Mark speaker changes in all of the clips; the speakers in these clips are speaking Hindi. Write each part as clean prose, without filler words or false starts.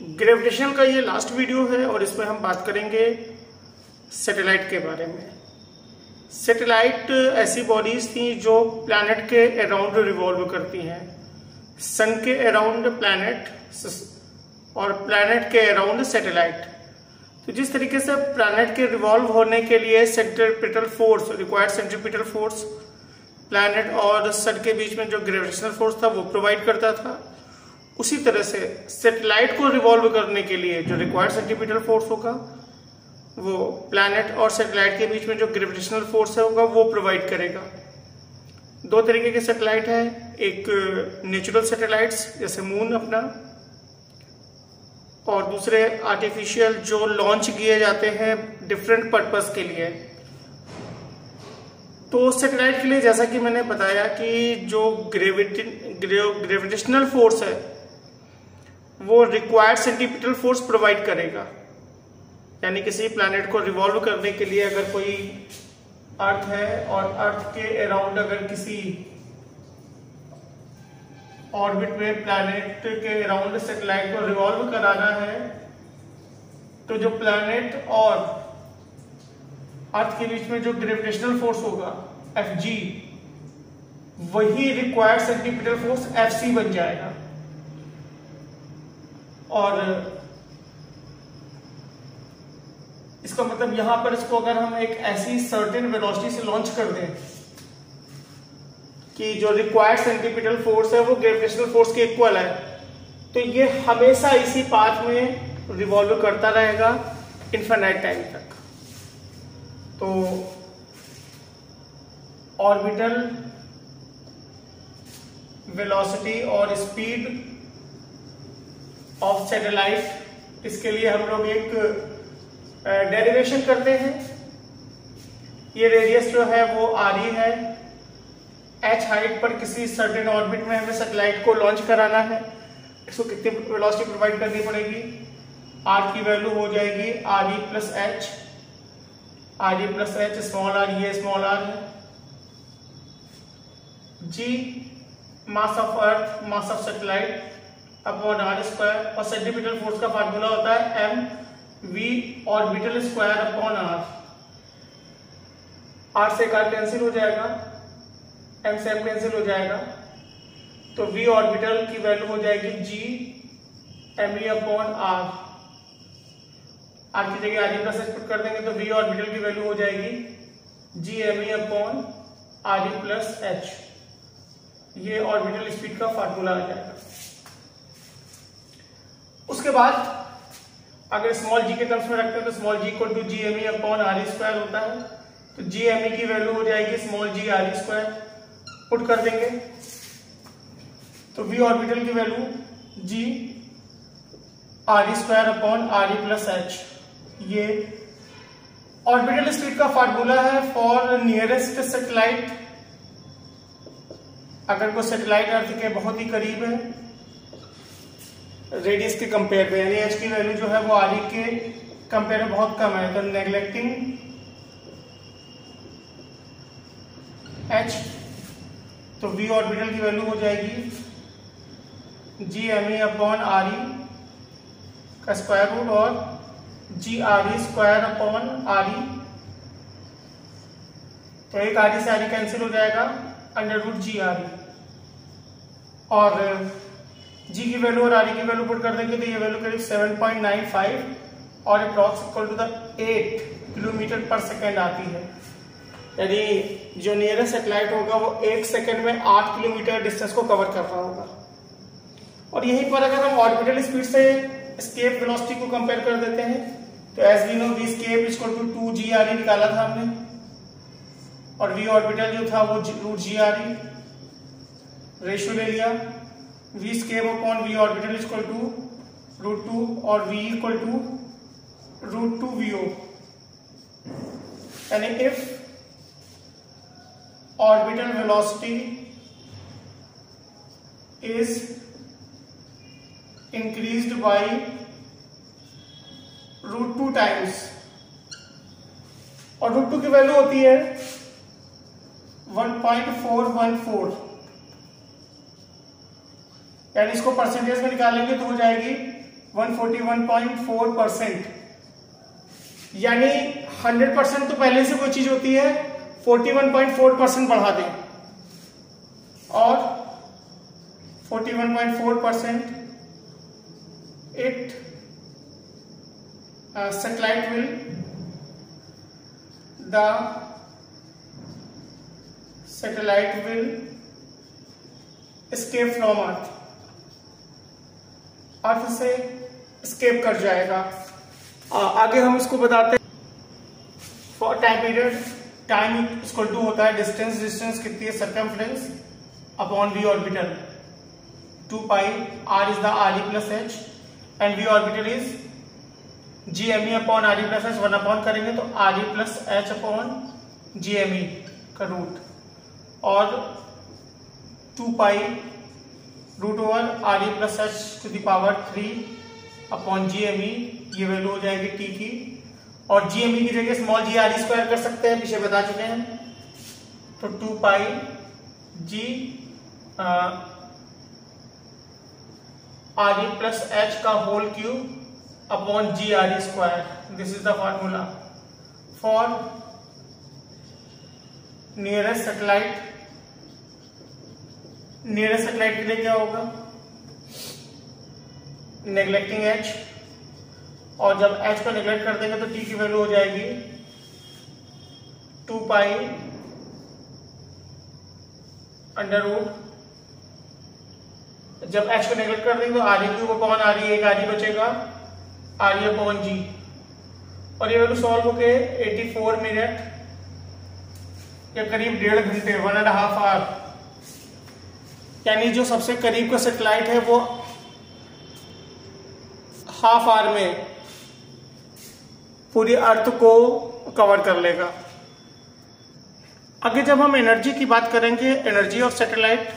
Speaker 1: ग्रेविटेशनल का ये लास्ट वीडियो है और इसमें हम बात करेंगे सैटेलाइट के बारे में। सैटेलाइट ऐसी बॉडीज थी जो प्लैनेट के अराउंड रिवॉल्व करती हैं, सन के अराउंड प्लैनेट और प्लैनेट के अराउंड सैटेलाइट। तो जिस तरीके से प्लैनेट के रिवॉल्व होने के लिए centripetal force, required centripetal force planet और सन के बीच में जो ग्रेविटेशनल फोर्स था वो प्रोवाइड करता था, उसी तरह से सैटेलाइट को रिवॉल्व करने के लिए जो रिक्वायर्ड सेंट्रीपिटल फोर्स होगा वो प्लैनेट और सैटेलाइट के बीच में जो ग्रेविटेशनल फोर्स है होगा वो प्रोवाइड करेगा। दो तरीके के सैटेलाइट है, एक नेचुरल सैटेलाइट्स जैसे मून अपना, और दूसरे आर्टिफिशियल जो लॉन्च किए जाते हैं डिफरेंट पर्पस के लिए। तो सैटेलाइट के लिए जैसा कि मैंने बताया कि जो ग्रेविटेशनल फोर्स है वो रिक्वायर्ड सेंट्रीपिटल फोर्स प्रोवाइड करेगा। यानी किसी प्लैनेट को रिवॉल्व करने के लिए अगर कोई अर्थ है और अर्थ के अराउंड अगर किसी ऑर्बिट में प्लैनेट के अराउंड सैटेलाइट को रिवॉल्व कराना है, तो जो प्लैनेट और अर्थ के बीच में जो ग्रेविटेशनल फोर्स होगा Fg, वही रिक्वायर्ड सेंट्रीपिटल फोर्स Fc बन जाएगा। और इसका मतलब यहां पर इसको अगर हम एक ऐसी सर्टेन वेलोसिटी से लॉन्च कर दें कि जो रिक्वायर्ड सेंट्रीपिटल फोर्स है वो ग्रेविटेशनल फोर्स के इक्वल है, तो ये हमेशा इसी पाथ में रिवॉल्व करता रहेगा इनफाइनाइट टाइम तक। तो ऑर्बिटल वेलोसिटी और स्पीड ऑफ सैटेलाइट, इसके लिए हम लोग एक डेरिवेशन करते हैं। ये रेडियस जो है वो RE है। h हाइट पर किसी सर्टेन ऑर्बिट में हमें सैटेलाइट को लॉन्च कराना है, इसको कितनी वेलोसिटी प्रोवाइड करनी पड़ेगी, r की वैल्यू हो जाएगी RE plus h, RE plus h small r, ये स्मॉल r है। g mass of earth, mass of satellite upon r square, और सेंट्रीपिटल फोर्स का फार्मूला होता है mv orbital square upon r से r कैंसिल हो जाएगा, m से m कैंसिल हो जाएगा, तो v ऑर्बिटल की वैल्यू हो जाएगी g me अपॉन r की जगह r प्लस h पुट कर देंगे तो v ऑर्बिटल की वैल्यू हो जाएगी g me upon r plus h। ये ऑर्बिटल स्पीड का फार्मूला आ जाएगा। उसके बाद अगर स्मॉल g के टर्म्स में रखते हैं तो small g equal to G M E upon R square होता है, तो जी एम ई की वैल्यू हो जाएगी small g R square, put कर देंगे तो v ऑर्बिटल की value g R square upon R plus H. ये ऑर्बिटल स्पीड का फार्मूला है फॉर नियरेस्ट सैटेलाइट। अगर कोई सैटेलाइट अर्थ के बहुत ही करीब है रेडियस के कंपेयर में, यानी h की वैल्यू जो है वो RE के कंपेयर में बहुत कम है, तो नेग्लेक्टिंग h, तो v ऑर्बिटल की वैल्यू हो जाएगी g me अपॉन RE का स्क्वायर रूट और g RE square upon RE, तो एक RE से RE कैंसिल हो जाएगा, अंडर रूट g RE, और g की वैल्यू और RE की वैल्यू पुट कर देंगे तो ये वैल्यू करीब 7.95 और approx equal to the 8 kilometre per second आती है। यानी जो नियरेस्ट सैटेलाइट होगा वो 1 सेकेंड में 8 किलोमीटर डिस्टेंस को कवर कर रहा होगा। और यहीं पर अगर हम ऑर्बिटल स्पीड से एस्केप वेलोसिटी को कंपेयर कर देते हैं तो as we know v escape equal to 2g RE निकाला था हमने, और v ऑर्बिटल जो था वो रूट g RE रेशियो ले लिया, v escape upon v orbital equal to root 2 और v equal to root 2 VO। यानी if orbital velocity is increased by root 2 times, और रूट 2 की वैल्यू होती है 1.414, यानी इसको परसेंटेज में निकालेंगे तो हो जाएगी 141.4%, यानी 100% तो पहले से कोई चीज होती है, 41.4% बढ़ा दें और 41.4% it satellite will escape from अर्थ से escape कर जाएगा। आगे हम इसको बताते हैं। For time period, time equal to होता है डिस्टेंस कितनी है, circumference upon v orbital, 2 pi r is the re plus h and v orbital is GME upon RE plus h, 1 upon करेंगे तो RE plus h upon GME का रूट, और 2 pi root over RE plus h to the power 3 upon GME, ये वैल्यू हो जाएगी t की, और GME की जगह स्मॉल g RE स्क्वायर कर सकते हैं, पीछे बता चुके हैं। तो 2 pi g RE plus h का whole cube upon g RE square, this is the formula for nearest satellite. Nearest satellite के लिए क्या होगा, नेग्लेक्टिंग h, और जब h को नेग्लेक्ट कर देंगे तो t की वैल्यू हो जाएगी 2 पाई अंडर रूट, जब h को नेग्लेक्ट कर देंगे तो RE क्यूब अपॉन RE, एक RE बचेगा, RE अपॉन g, और ये वैल्यू सॉल्व होके 84 मिनट या करीब 1.5 घंटे, 1.5 आवर, यानी जो सबसे करीब का सैटेलाइट है वो हाफ आवर में पूरी अर्थ को कवर कर लेगा। आगे जब हम एनर्जी की बात करेंगे, एनर्जी ऑफ सैटेलाइट,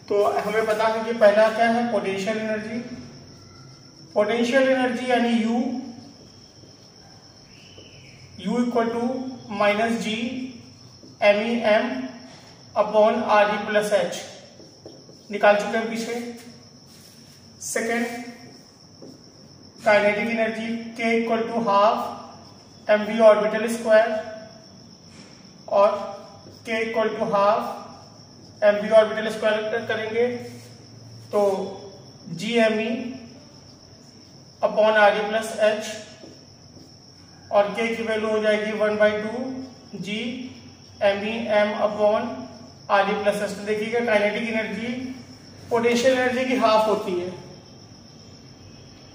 Speaker 1: तो हमें पता है कि पहला क्या है, पोटेंशियल एनर्जी। पोटेंशियल एनर्जी यानी U equal to minus G MEM upon RE plus h, निकाल चुके हैं पीछे। Second, kinetic energy K equal to half mv orbital square, और K equal to half mv orbital square करेंगे तो GME upon RE plus h, और K की वैल्यू हो जाएगी 1/2 GMEM upon RE plus h। तो देखिएगा काइनेटिक एनर्जी पोटेंशियल एनर्जी की हाफ होती है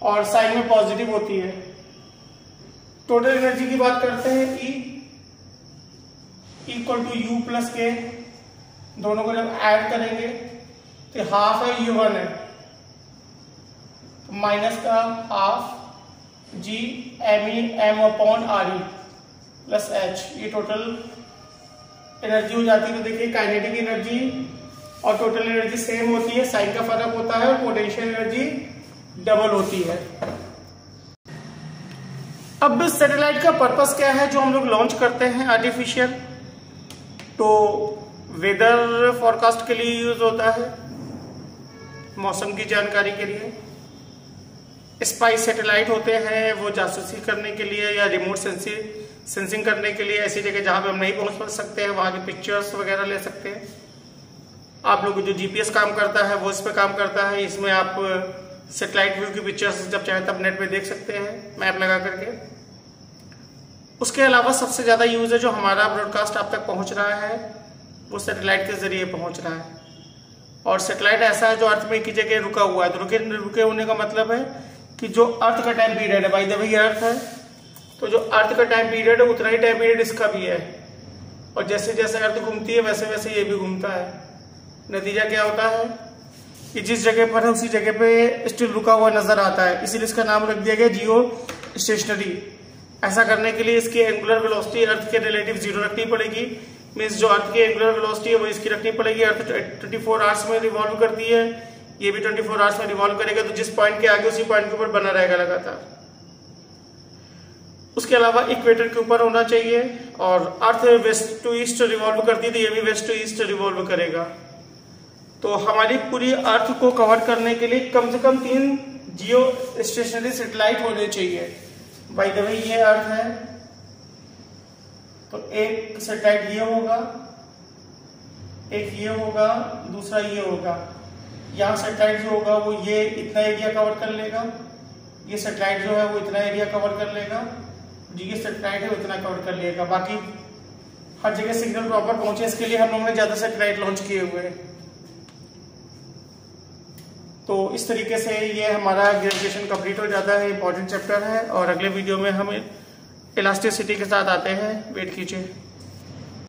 Speaker 1: और साइन में पॉजिटिव होती है। टोटल एनर्जी की बात करते हैं, E equal to U plus K, दोनों को जब ऐड करेंगे तो हाफ है U1 है, तो माइनस का half GMEM upon RE plus h, ये टोटल एनर्जी हो जाती है। तो देखिए काइनेटिक एनर्जी और टोटल एनर्जी सेम होती है, साइन का फर्क होता है, और पोटेंशियल एनर्जी डबल होती है। अब सैटेलाइट का पर्पस क्या है जो हम लोग लॉन्च करते हैं आर्टिफिशियल, तो वेदर फॉरकास्ट के लिए यूज होता है, मौसम की जानकारी के लिए। स्पाई सैटेलाइट होते हैं वो जासूसी करने के लिए या रिमोट सेंसिंग करने के लिए, ऐसी जगह जहां पे हम नहीं पहुंच सकते हैं वहां की पिक्चर्स वगैरह ले सकते हैं। आप लोग जो जीपीएस काम करता है वो इस पे काम करता है, इसमें आप सैटेलाइट व्यू की पिक्चर्स जब चाहे तब नेट पे देख सकते हैं मैप लगा करके। उसके अलावा सबसे ज्यादा यूज है जो हमारा ब्रॉडकास्ट आप तक पहुंच रहा है वो सैटेलाइट के जरिए पहुंच रहा है, और सैटेलाइट ऐसा है जो अर्थ में एक ही जगह रुका हुआ है। तो रुके होने का मतलब है कि जो अर्थ का टाइम पीरियड है, बाय द वे ये अर्थ है, तो जो अर्थ का टाइम पीरियड है उतना ही टाइम पीरियड इसका भी है, और जैसे जैसे अर्थ घूमती है वैसे वैसे ये भी घूमता है। नतीजा क्या होता है कि जिस जगह पर है उसी जगह पे स्टिल रुका हुआ नजर आता है, इसीलिए इसका नाम रख दिया गया जियो स्टेशनरी। ऐसा करने के लिए इसकी एंगुलर वेलोसिटी अर्थ के रिलेटिव 0 रखनी पड़ेगी, मीन्स जो अर्थ की एंगुलर वेलोसिटी है वो इसकी रखनी पड़ेगी। अर्थ 24 आवर्स में रिवॉल्व करती है, ये भी 24 आवर्स में रिवॉल्व करेगा, तो जिस पॉइंट के आगे उसी पॉइंट के ऊपर बना रहेगा लगातार। उसके अलावा इक्वेटर के ऊपर होना चाहिए, और अर्थ वेस्ट टू ईस्ट रिवॉल्व करती है तो ये भी वेस्ट टू ईस्ट रिवॉल्व करेगा। तो हमारी पूरी अर्थ को कवर करने के लिए कम से कम 3 जियो स्टेशनरी सैटेलाइट होने चाहिए। बाय द वे ये अर्थ है, तो एक सैटेलाइट ये होगा, एक ये होगा, दूसरा ये होगा। यहाँ सैटेलाइट जो होगा वो ये इतना एरिया कवर कर लेगा, ये सैटेलाइट जो है वो इतना एरिया कवर कर लेगा, जो ये सैटेलाइट है वो इतना कवर कर लेगा। बाकी हर जगह सिग्नल प्रॉपर पहुंचे इसके लिए हम लोगों ने ज्यादा सैटेलाइट लॉन्च किए हुए हैं। तो इस तरीके से ये हमारा ग्रेजुएशन कंप्लीट हो जाता है। इंपॉर्टेंट चैप्टर है और अगले वीडियो में हम इलास्टिसिटी के साथ आते हैं। वेट कीजिए।